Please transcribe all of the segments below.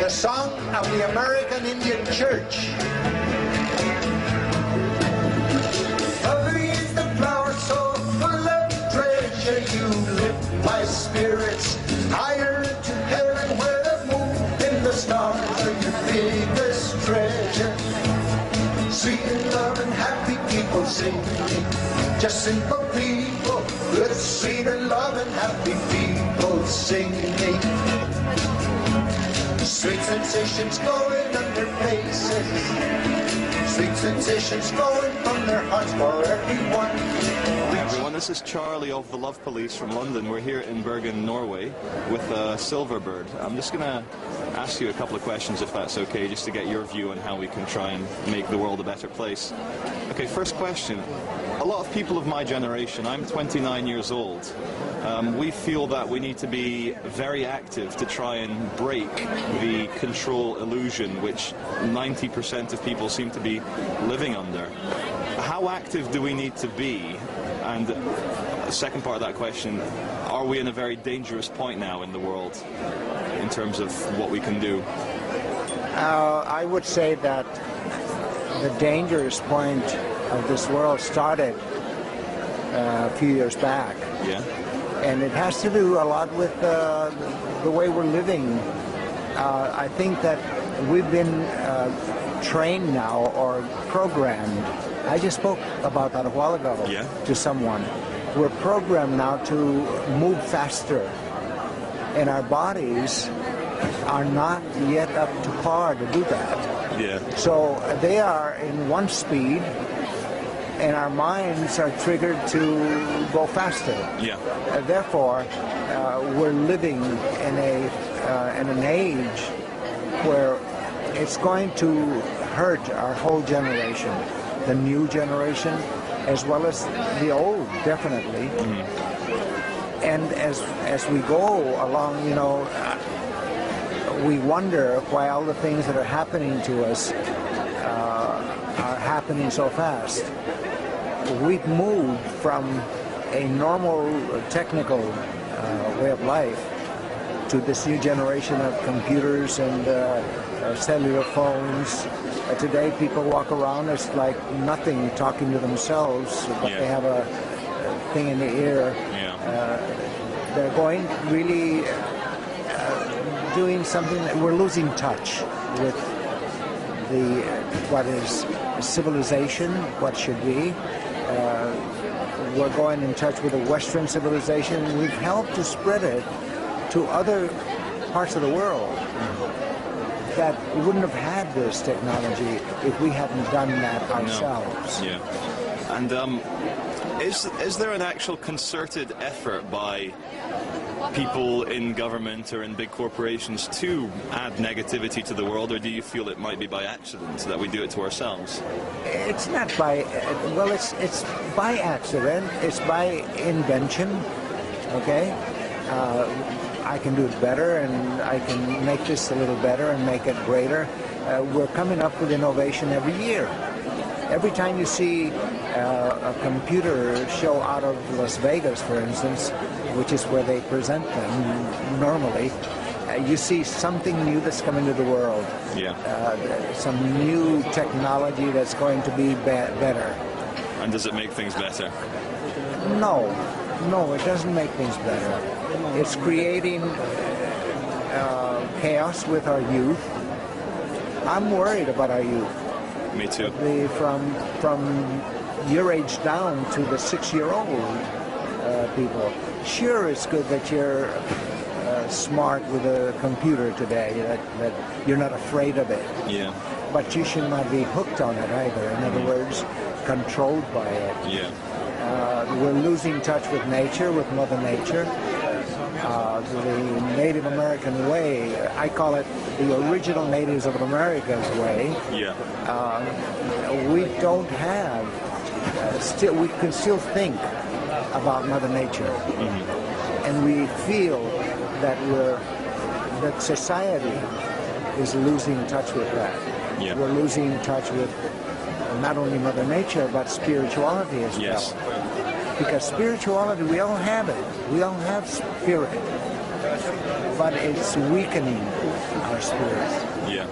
the song of the American Indian Church. Lovely is the flower so full of treasure, you lift my spirits higher to heaven, where the moon and the stars are your biggest treasure. Sweet and loving, happy people singing, just simple people, good, sweet and loving, happy people singing. Sweet sensations glowing on their faces, sweet sensations glowing from their hearts for everyone. Hi everyone, this is Charlie of the Love Police from London. We're here in Bergen, Norway with Silverbird. I'm just going to ask you a couple of questions, if that's okay, just to get your view on how we can try and make the world a better place. Okay, first question. A lot of people of my generation, I'm 29 years old, we feel that we need to be very active to try and break the control illusion which 90% of people seem to be living under. How active do we need to be? And the second part of that question, are we in a very dangerous point now in the world in terms of what we can do? I would say that the dangerous point of this world started a few years back. Yeah. And it has to do a lot with the way we're living. I think that we've been trained now or programmed. I just spoke about that a while ago to someone. We're programmed now to move faster, and our bodies are not yet up to par to do that. Yeah. So they are in one speed, and our minds are triggered to go faster. Yeah. Therefore, we're living in an age where it's going to hurt our whole generation, the new generation, as well as the old, definitely. Mm-hmm. And as we go along, you know, we wonder why all the things that are happening to us are happening so fast. We've moved from a normal technical way of life to this new generation of computers and cellular phones. Today people walk around, it's like nothing, talking to themselves, but they have a thing in the ear. They're going really doing something that we're losing touch with what is civilization, what should be. We're going in touch with the Western civilization. We've helped to spread it to other parts of the world that wouldn't have had this technology if we hadn't done that ourselves. No. Yeah. And is there an actual concerted effort by people in government or in big corporations to add negativity to the world, or do you feel it might be by accident that we do it to ourselves? It's not by, well, it's by accident, it's by invention, okay? I can do it better, and I can make this a little better and make it greater. We're coming up with innovation every year. Every time you see a computer show out of Las Vegas, for instance, which is where they present them normally, you see something new that's coming to the world. Yeah. Some new technology that's going to be better. And does it make things better? No, it doesn't make things better. It's creating chaos with our youth. I'm worried about our youth. Me too. From your age down to the 6-year-old people. Sure, it's good that you're smart with a computer today, that you're not afraid of it. Yeah. But you should not be hooked on it either. In other words, controlled by it. Yeah. We're losing touch with nature, with Mother Nature. The Native American way, I call it the original natives of America's way. Yeah. We don't have, we can still think about Mother Nature. Mm-hmm. And we feel that society is losing touch with that. Yeah. We're losing touch with not only Mother Nature, but spirituality as well. Because spirituality, we all have it. We all have spirit. but it's weakening our spirits. Yeah.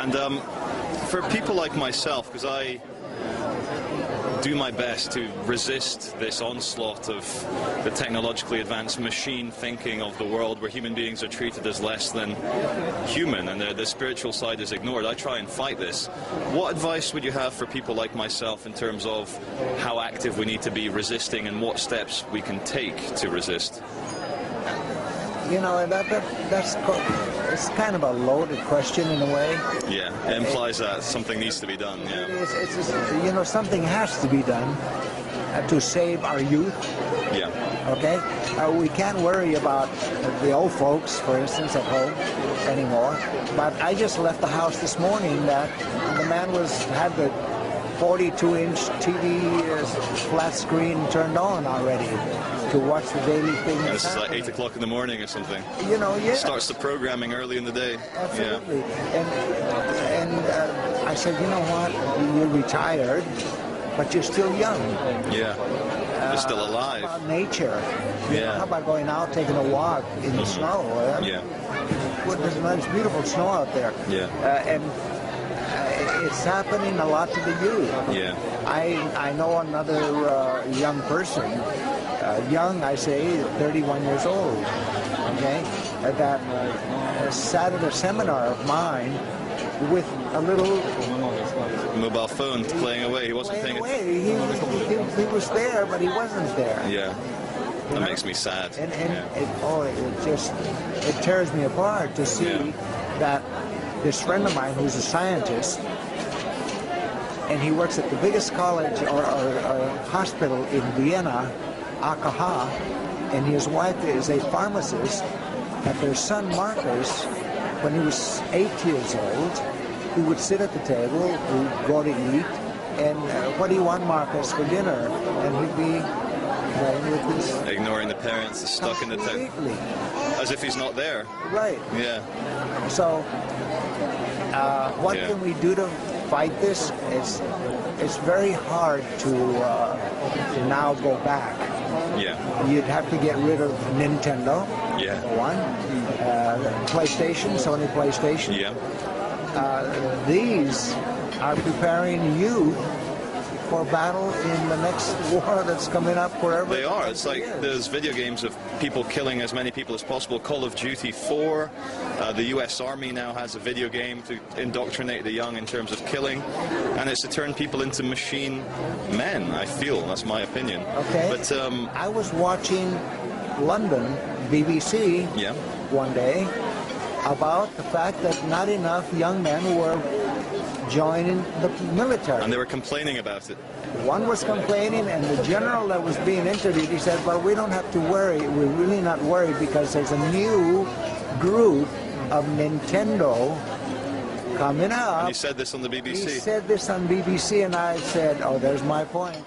And for people like myself, because I do my best to resist this onslaught of the technologically advanced machine thinking of the world where human beings are treated as less than human and the spiritual side is ignored. I try and fight this. What advice would you have for people like myself in terms of how active we need to be resisting and what steps we can take to resist? You know, it's kind of a loaded question in a way. Yeah, it implies that something needs to be done. Yeah. It's you know, something has to be done to save our youth. Yeah. Okay? We can't worry about the old folks, for instance, at home anymore. But I just left the house this morning that the man had the 42-inch TV flat screen turned on already to watch the daily thing. This is like 8 o'clock in the morning or something. You know, yeah. Starts the programming early in the day. Absolutely. Yeah. And I said, you know what? You're retired, but you're still young. Yeah. You're still alive. How about nature? You know, Yeah. how about going out, taking a walk in the snow? Yeah. Well, there's beautiful snow out there. Yeah. And it's happening a lot to the youth. Yeah. I know another young person, young, I say, 31 years old, okay, that sat at a seminar of mine with a little mobile phone playing away. He wasn't paying attention. He was there, but he wasn't there. Yeah. That makes me sad. And Yeah. it tears me apart to see that this friend of mine who's a scientist, and he works at the biggest college or hospital in Vienna, AKH, and his wife is a pharmacist, that their son Marcus, when he was 8 years old, he would sit at the table, we'd go to eat, and what do you want, Marcus, for dinner? And he'd be playing with his... Ignoring the parents, stuck in the tent. As if he's not there. Right. Yeah. So, what can we do to fight this? It's very hard to now go back. Yeah. You'd have to get rid of Nintendo. Yeah. For one. PlayStation, Sony PlayStation. Yeah. These are preparing youth for battle in the next war that's coming up wherever. They are. It's like there's video games of people killing as many people as possible. Call of Duty 4. The U.S. Army now has a video game to indoctrinate the young in terms of killing. And it's to turn people into machine men, I feel. That's my opinion. Okay. But I was watching London, BBC, one day, about the fact that not enough young men were joining the military. And they were complaining about it. One was complaining, and the general that was being interviewed, he said, well, we don't have to worry. We're really not worried because there's a new group of Nintendo coming up. And he said this on the BBC. He said this on BBC, and I said, oh, there's my point.